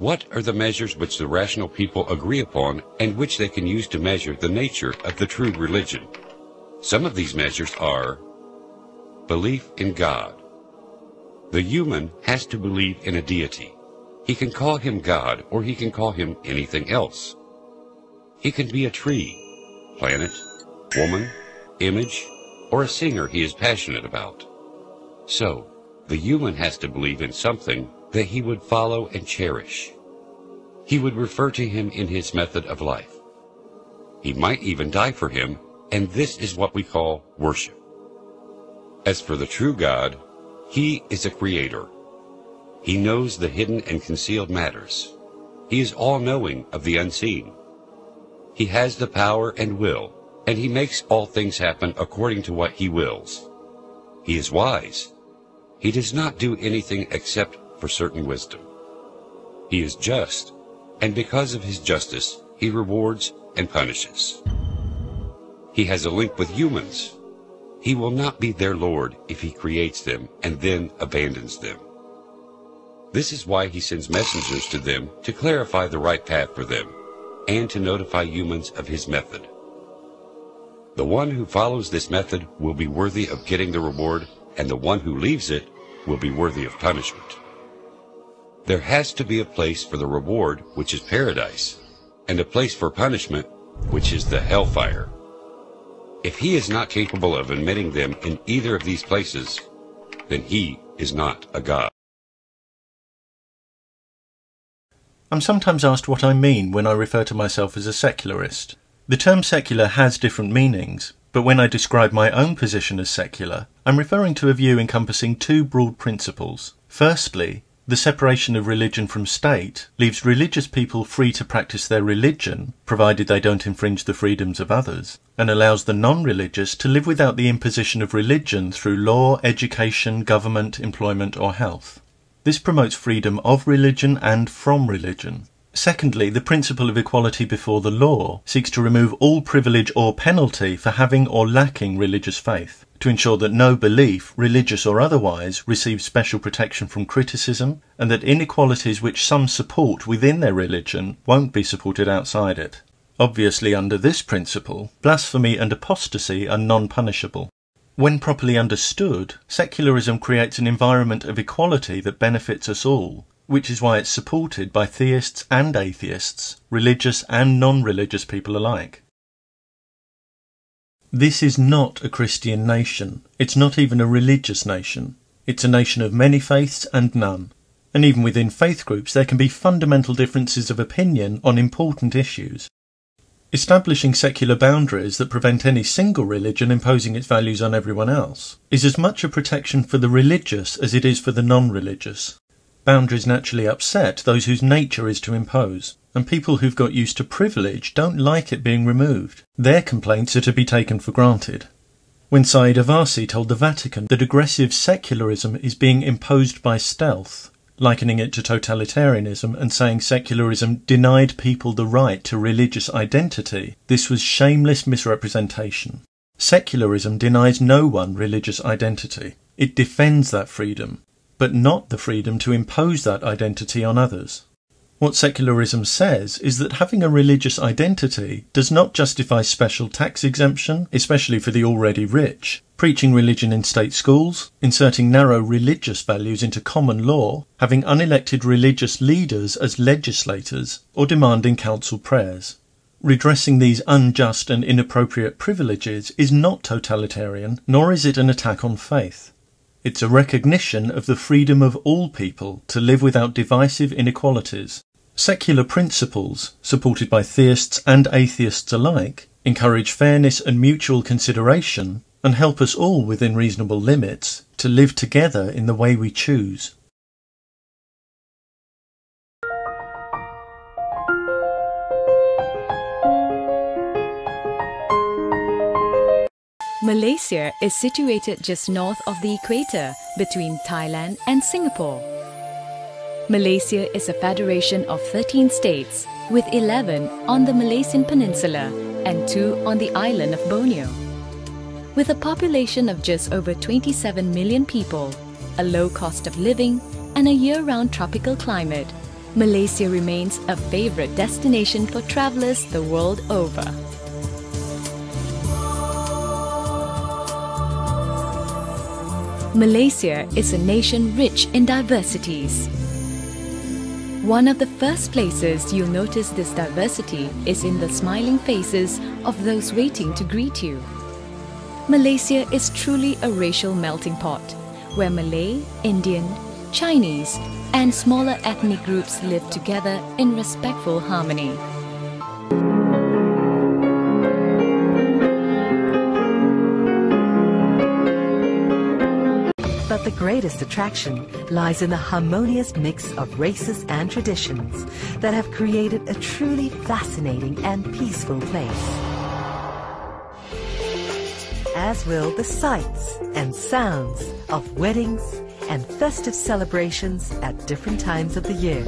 What are the measures which the rational people agree upon and which they can use to measure the nature of the true religion? Some of these measures are belief in God. The human has to believe in a deity. He can call him God, or he can call him anything else. He can be a tree, planet, woman, image, or a singer he is passionate about. So, the human has to believe in something that he would follow and cherish. He would refer to him in his method of life. He might even die for him, and this is what we call worship. As for the true God, he is a creator. He knows the hidden and concealed matters. He is all-knowing of the unseen. He has the power and will, and he makes all things happen according to what he wills. He is wise. He does not do anything except for certain wisdom. He is just, and because of his justice, he rewards and punishes. He has a link with humans. He will not be their Lord if he creates them and then abandons them. This is why he sends messengers to them to clarify the right path for them and to notify humans of his method. The one who follows this method will be worthy of getting the reward, and the one who leaves it will be worthy of punishment. There has to be a place for the reward, which is paradise, and a place for punishment, which is the hellfire. If he is not capable of admitting them in either of these places, then he is not a God. I'm sometimes asked what I mean when I refer to myself as a secularist. The term secular has different meanings, but when I describe my own position as secular, I'm referring to a view encompassing two broad principles. Firstly, the separation of religion from state leaves religious people free to practice their religion, provided they don't infringe the freedoms of others, and allows the non-religious to live without the imposition of religion through law, education, government, employment, or health. This promotes freedom of religion and from religion. Secondly, the principle of equality before the law seeks to remove all privilege or penalty for having or lacking religious faith, to ensure that no belief, religious or otherwise, receives special protection from criticism, and that inequalities which some support within their religion won't be supported outside it. Obviously, under this principle, blasphemy and apostasy are non-punishable. When properly understood, secularism creates an environment of equality that benefits us all, which is why it's supported by theists and atheists, religious and non-religious people alike. This is not a Christian nation. It's not even a religious nation. It's a nation of many faiths and none. And even within faith groups there can be fundamental differences of opinion on important issues. Establishing secular boundaries that prevent any single religion imposing its values on everyone else is as much a protection for the religious as it is for the non-religious. Boundaries naturally upset those whose nature is to impose, and people who've got used to privilege don't like it being removed. Their complaints are to be taken for granted. When Said Avasi told the Vatican that aggressive secularism is being imposed by stealth, likening it to totalitarianism and saying secularism denied people the right to religious identity, this was shameless misrepresentation. Secularism denies no one religious identity. It defends that freedom, but not the freedom to impose that identity on others. What secularism says is that having a religious identity does not justify special tax exemption, especially for the already rich, preaching religion in state schools, inserting narrow religious values into common law, having unelected religious leaders as legislators, or demanding council prayers. Redressing these unjust and inappropriate privileges is not totalitarian, nor is it an attack on faith. It's a recognition of the freedom of all people to live without divisive inequalities. Secular principles, supported by theists and atheists alike, encourage fairness and mutual consideration, and help us all within reasonable limits to live together in the way we choose. Malaysia is situated just north of the equator between Thailand and Singapore. Malaysia is a federation of 13 states, with 11 on the Malaysian Peninsula and 2 on the island of Borneo. With a population of just over 27 million people, a low cost of living, and a year-round tropical climate, Malaysia remains a favorite destination for travelers the world over. Malaysia is a nation rich in diversities. One of the first places you'll notice this diversity is in the smiling faces of those waiting to greet you. Malaysia is truly a racial melting pot, where Malay, Indian, Chinese, and smaller ethnic groups live together in respectful harmony. But the greatest attraction lies in the harmonious mix of races and traditions that have created a truly fascinating and peaceful place. As will the sights and sounds of weddings and festive celebrations at different times of the year.